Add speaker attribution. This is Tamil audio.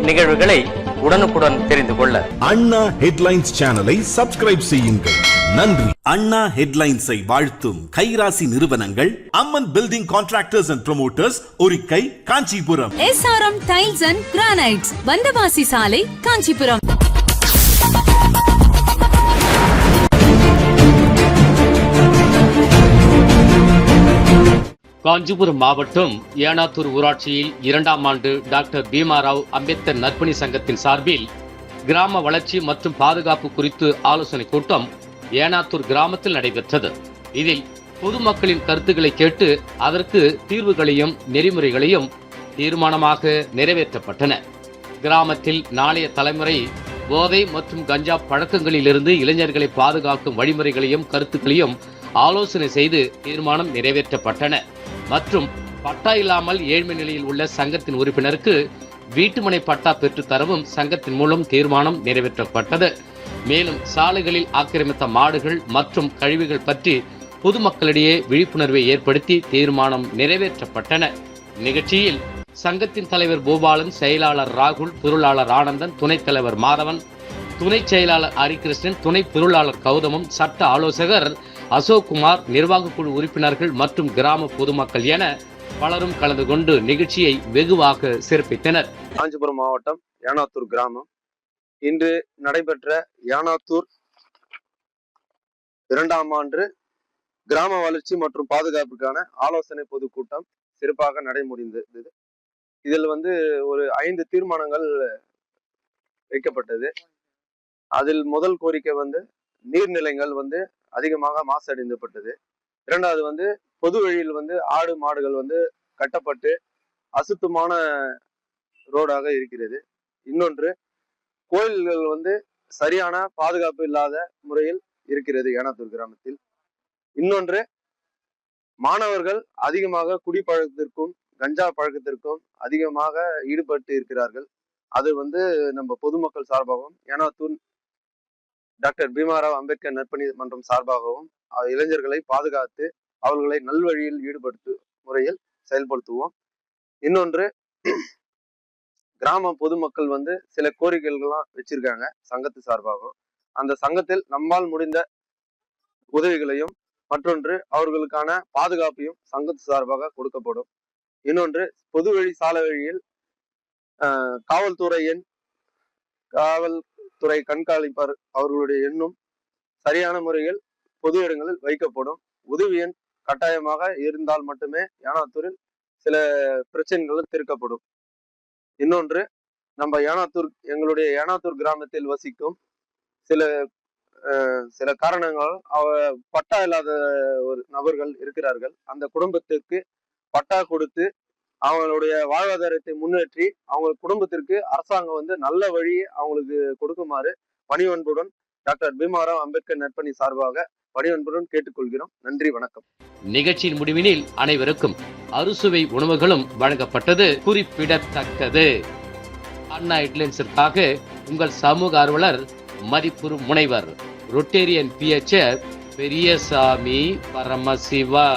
Speaker 1: நிகழ்வுகளை உடனுக்குடன் தெரிந்து கொள்ள
Speaker 2: அண்ணா ஹெட்லைன்ஸ் சேனலை சப்ஸ்கிரைப் செய்யுங்கள். நன்றி.
Speaker 3: அண்ணா ஹெட்லைன்ஸை வாழ்த்தும் கைராசி நிறுவனங்கள் Amman building contractors and promoters, Orikkai, Kanchipuram.
Speaker 4: SRM tiles and granites, Vandavasi சாலை, காஞ்சிபுரம்.
Speaker 5: காஞ்சிபுரம் மாவட்டம் ஏனாத்தூர் ஊராட்சியில் 2ஆம் ஆண்டு டாக்டர் பீமாராவ் அம்பேத்கர் நற்பணி சங்கத்தின் சார்பில் கிராம வளர்ச்சி மற்றும் பாதுகாப்பு குறித்து ஆலோசனை கூட்டம் ஏனாத்தூர் கிராமத்தில் நடைபெற்றது. இதில் பொதுமக்களின் கருத்துக்களை கேட்டு அதற்கு தீர்வுகளையும் நெறிமுறைகளையும் தீர்மானமாக நிறைவேற்றப்பட்டன. கிராமத்தில் நாளைய தலைமுறை போதை மற்றும் கஞ்சா பழக்கங்களிலிருந்து இளைஞர்களை பாதுகாக்கும் வழிமுறைகளையும் கருத்துக்களையும் ஆலோசனை செய்து தீர்மானம் நிறைவேற்றப்பட்டன. மற்றும் பட்டா இல்லாமல் ஏழ்மை நிலையில் உள்ள சங்கத்தின் உறுப்பினருக்கு வீட்டுமனை பட்டா பெற்றுத்தரவும் சங்கத்தின் மூலம் தீர்மானம் நிறைவேற்றப்பட்டது. மேலும் சாலைகளில் ஆக்கிரமித்த மாடுகள் மற்றும் கழிவுகள் பற்றி பொதுமக்களிடையே விழிப்புணர்வை ஏற்படுத்தி தீர்மானம் நிறைவேற்றப்பட்டன. நிகழ்ச்சியில் சங்கத்தின் தலைவர் பூபாலன், செயலாளர் ராகுல், பொருளாளர் ஆனந்தன், துணைத் தலைவர் மாதவன், துணை செயலாளர் ஹரிகிருஷ்ணன், துணை பொருளாளர் கௌதமம், சட்ட ஆலோசகர் அசோக்குமார், நிர்வாக குழு உறுப்பினர்கள் மற்றும் கிராம பொதுமக்கள் என பலரும் கலந்து கொண்டு நிகழ்ச்சியை வெகுவாக சிறப்பித்தனர்.
Speaker 6: காஞ்சிபுரம் மாவட்டம் ஏனாத்தூர் கிராமம் இன்று நடைபெற்ற ஏனாத்தூர் 2ஆம் ஆண்டு கிராம வளர்ச்சி மற்றும் பாதுகாப்புக்கான ஆலோசனை பொதுக்கூட்டம் சிறப்பாக நடைமுடிந்தது. இதில் ஒரு 5 தீர்மானங்கள் வைக்கப்பட்டது. அதில் முதல் கோரிக்கை நீர்நிலைகள் அதிகமாக மாசடைந்தப்பட்டது. இரண்டாவது பொது வழியில் ஆடு மாடுகள் கட்டப்பட்டு அசுத்தமான ரோடாக இருக்கிறது. இன்னொன்று, கோயில்கள் சரியான பாதுகாப்பு இல்லாத முறையில் இருக்கிறது ஏனாத்தூர் கிராமத்தில். இன்னொன்று, மாணவர்கள் அதிகமாக குடிப்பழக்கத்திற்கும் கஞ்சா பழக்கத்திற்கும் அதிகமாக ஈடுபட்டு இருக்கிறார்கள். அது நம்ம பொதுமக்கள் சார்பாகவும் ஏனாத்தூர் டாக்டர் பீமாராவ் அம்பேத்கர் நற்பணி மன்றம் சார்பாகவும் இளைஞர்களை பாதுகாத்து அவர்களை நல்வழியில் ஈடுபடுத்தும் முறையில் செயல்படுத்துவோம். இன்னொன்று, கிராம பொதுமக்கள் சில கோரிக்கைகள்லாம் வச்சிருக்காங்க சங்கத்து சார்பாகவும். அந்த சங்கத்தில் நம்மால் முடிந்த உதவிகளையும் மற்றொன்று அவர்களுக்கான பாதுகாப்பையும் சங்கத்து சார்பாக கொடுக்கப்படும். இன்னொன்று, பொது வழி சாலை வழியில் காவல்துறை கண்காணிப்பார் அவர்களுடைய எண்ணும் சரியான முறையில் பொது இடங்களில் வைக்கப்படும். உதவி எண் கட்டாயமாக இருந்தால் மட்டுமே ஏனாத்தூரில் சில பிரச்சனைகளும் தீர்க்கப்படும். இன்னொன்று, நம்ம எங்களுடைய ஏனாத்தூர் கிராமத்தில் வசிக்கும் சில காரணங்களால் பட்டா இல்லாத ஒரு நபர்கள் இருக்கிறார்கள். அந்த குடும்பத்திற்கு பட்டா கொடுத்து அவங்களுடைய வாழ்வாதாரத்தை முன்னேற்றி அவங்க குடும்பத்திற்கு அரசாங்கம் நல்ல வழியை அவங்களுக்கு கொடுக்குமாறு பணிவன்புடன் டாக்டர் பீமாராவ் அம்பேத்கர் நற்பணி சார்பாக பணிவன்புடன் கேட்டுக்கொள்கிறோம். நன்றி, வணக்கம்.
Speaker 5: நிகழ்ச்சியின் முடிவினில் அனைவருக்கும் அறுசுவை உணவுகளும் வழங்கப்பட்டது குறிப்பிடத்தக்கது. அண்ணா ஹெட்லைன்ஸிற்காக உங்கள் சமூக ஆர்வலர் மதிப்புறு முனைவர் ரொட்டேரியன் PHR பெரியசாமி பரமசிவா.